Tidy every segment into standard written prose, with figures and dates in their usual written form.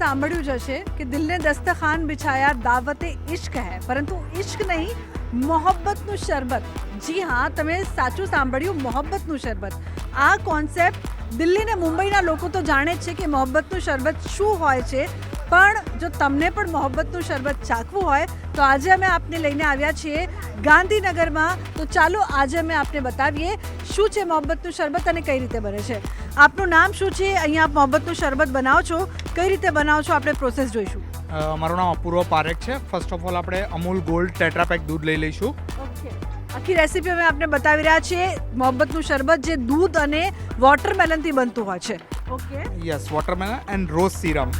સાંભળ્યું જ હશે કે દિલને દસ્તખાન બિછાયા દાવતે ઇશ્ક હૈ, પરંતુ ઇશ્ક નહીં, મોહબ્બતનું શરબત. જી હા, તમે સાચું સાંભળ્યું, મોહબ્બતનું શરબત. આ કોન્સેપ્ટ દિલ્હી ને મુંબઈના લોકો તો જાણે જ છે કે મોહબ્બતનું શરબત શું હોય છે, પણ જો તમને પણ મોહબ્બતનું શરબત ચાખવું હોય તો આજે અમે આપને લઈને આવ્યા છીએ ગાંધીનગરમાં. તો ચાલો આજે અમે આપને બતાવીએ શું છે મોહબ્બતનું શરબત અને કઈ રીતે બને છે. આપનું નામ શું છે? અહીંયા આપ મોહબ્બતનું શરબત બનાવો છો, કઈ રીતે બનાવો છો, આપણે પ્રોસેસ જોઈશું. મારું નામ અપૂર્વ પારેખ છે. ફર્સ્ટ ઓફ ઓલ આપણે અમૂલ ગોલ્ડ ટેટ્રાપેક દૂધ લઈ લઈશું. ઓકે, આખી રેસીપી અમે આપને બતાવી રહ્યા છીએ. મોહબ્બતનું શરબત જે દૂધ અને વોટરમેલનથી બનતું હોય છે. Okay, yes, watermelon and rose serum.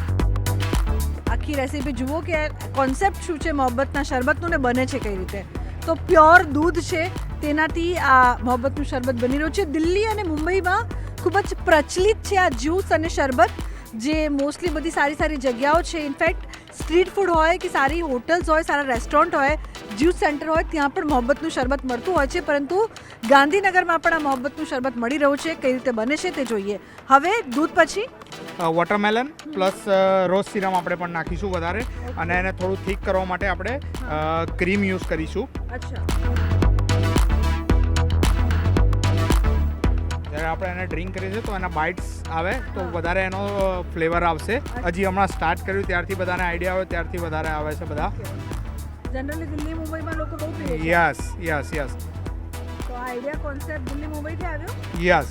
આખી રેસીપી જુઓ કે કોન્સેપ્ટ શું છે મોહબ્બતના શરબતનું ને બને છે કઈ રીતે. તો પ્યોર દૂધ છે, તેનાથી આ મોહબ્બતનું શરબત બની રહ્યું છે. દિલ્હી અને મુંબઈમાં ખૂબ જ પ્રચલિત છે આ જ્યુસ અને શરબત, જે મોસ્ટલી બધી સારી સારી જગ્યાઓ છે. ઇનફેક્ટ સ્ટ્રીટ ફૂડ હોય કે સારી હોટલ્સ હોય, સારા રેસ્ટોરન્ટ હોય, જ્યુસ સેન્ટર હોય, ત્યાં પણ મોહબ્બતનું શરબત મળતું હોય છે. પરંતુ ગાંધીનગરમાં પણ આ મોહબ્બતનું શરબત મળી રહ્યું છે. કઈ રીતે બને છે તે જોઈએ. હવે દૂધ પછી વોટરમેલન પ્લસ રોઝ સિરમ આપણે પણ નાખીશું વધારે, અને એને થોડું થીક કરવા માટે આપણે ક્રીમ યુઝ કરીશું. અચ્છા, જ્યારે આપણે એને ડ્રિંક કરીએ છીએ તો એના બાઇટ્સ આવે તો વધારે એનો ફ્લેવર આવશે. હજી હમણાં સ્ટાર્ટ કર્યું ત્યારથી બધાને આઈડિયા આવે, ત્યારથી વધારે આવે છે બધા. જનરલી દિલ્હી મુંબઈમાં લોકો બહુ પીવે છે. યસ યસ યસ તો આ આઈડિયા કોન્સેપ્ટ દિલ્હી મુંબઈથી આવ્યો. યસ.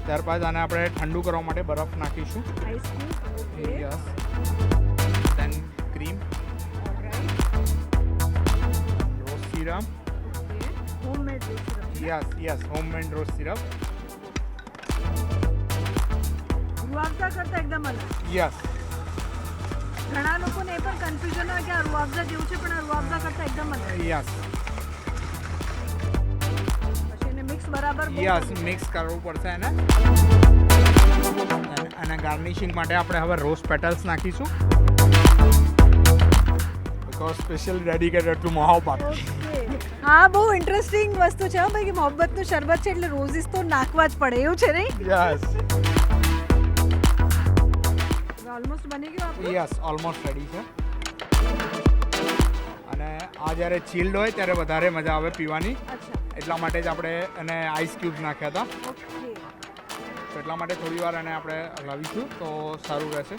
ત્યારબાદ આને આપણે ઠંડુ કરવા માટે બરફ નાખીશું. Ice cube. Okay, yes. Then cream, rose serum. Okay, homemade rose syrup. Yes yes, homemade rose syrup. Rooh Afza કરતા એકદમ અલગ. યસ. ઘણા લોકોને એ પણ કન્ફ્યુઝન હોય કે આ રૂઆબઝા જેવું છે, પણ આ રૂઆબઝા કરતા એકદમ અલગ. યસ પછી એને મિક્સ બરાબર બહુ યસ, કરવું મિક્સ કરવું પડશે એને. અને ગાર્નિશિંગ માટે આપણે હવે રોઝ પેટલ્સ નાખીશું, because special dedicated two Mohabbat. Okay, હા, બહુ ઇન્ટરેસ્ટિંગ વસ્તુ છે ભાઈ કે મોહબ્બતનું શરબત છે એટલે રોઝિસ તો નાખવા જ પડે, એવું છે નહીં? યસ ઓલમોસ્ટ બની ગયું આપણું. યસ, ઓલમોસ્ટ રેડી છે. અને આ જ્યારે ચિલ્ડ હોય ત્યારે વધારે મજા આવે પીવાની, અચ્છા, એટલા માટે જ આપણે એને આઈસ ક્યુબ્સ નાખ્યા હતા. ઓકે, તો એટલા માટે થોડી વાર એને આપણે હલાવીશું તો સારું રહેશે.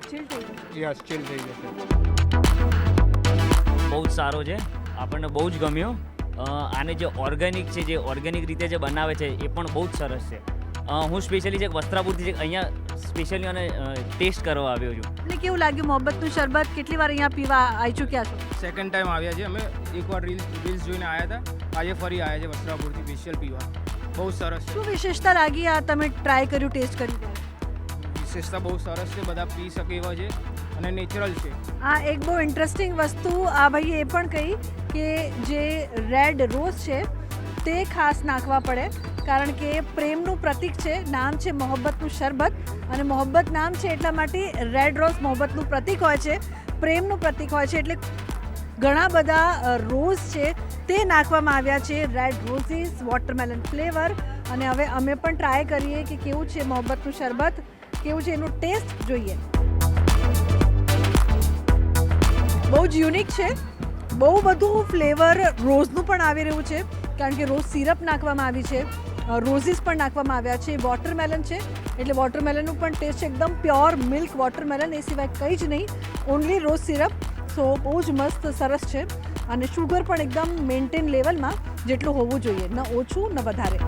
ચીલ થઈ ગયું. યસ, ચિલ થઈ જશે. બહુ જ સારો છે, આપણને બહુ જ ગમ્યો. આને જે ઓર્ગેનિક છે, જે ઓર્ગેનિક રીતે જે બનાવે છે એ પણ બહુ જ સરસ છે. હું સ્પેશિયલી જે વસ્ત્રાપુરથી જે અહીંયા સ્પેશિયલી અને ટેસ્ટ કરવા આવ્યો છું. એટલે કેવું લાગ્યું મોહબ્બતનું શરબત? કેટલી વાર અહીંયા પીવા આવી ચૂક્યા છો? સેકન્ડ ટાઈમ આવ્યા છે અમે. એકવાર રીલ્સ જોઈને આવ્યા હતા, આજે ફરી આવ્યા છે વસ્ત્રાપુરથી સ્પેશિયલ પીવા. બહુ સરસ છે. શું વિશેષતા લાગી આ તમે ટ્રાય કર્યું, ટેસ્ટ કર્યું? વિશેષતા બહુ સરસ છે, બધા પી શકે એવા છે અને નેચરલ છે. આ એક બહુ ઇન્ટરેસ્ટિંગ વસ્તુ આ ભાઈએ એ પણ કહી કે જે રેડ રોઝ છે તે ખાસ નાખવા પડે, કારણ કે પ્રેમનું પ્રતીક છે. નામ છે મોહબ્બતનું શરબત, અને મોહબ્બત નામ છે એટલા માટે રેડ રોઝ મોહબ્બતનું પ્રતીક હોય છે, પ્રેમનું પ્રતીક હોય છે. એટલે ઘણા બધા રોઝ છે તે નાખવામાં આવ્યા છે, રેડ રોઝીસ, વોટરમેલન ફ્લેવર. અને હવે અમે પણ ટ્રાય કરીએ કે કેવું છે મોહબ્બતનું શરબત, કેવું છે એનું ટેસ્ટ જોઈએ. બહુ જ યુનિક છે, બહુ બધું ફ્લેવર રોઝનું પણ આવી રહ્યું છે, કારણ કે રોઝ સિરપ નાખવામાં આવી છે, રોઝીસ પણ નાખવામાં આવ્યા છે, વોટરમેલન છે એટલે વોટરમેલનનું પણ ટેસ્ટ છે એકદમ પ્યોર મિલ્ક વોટરમેલન, એ સિવાય કંઈ જ નહીં, ઓનલી રોઝ સિરપ. સો બહુ જ મસ્ત સરસ છે, અને શુગર પણ એકદમ મેન્ટેન લેવલમાં જેટલું હોવું જોઈએ, ન ઓછું ન વધારે.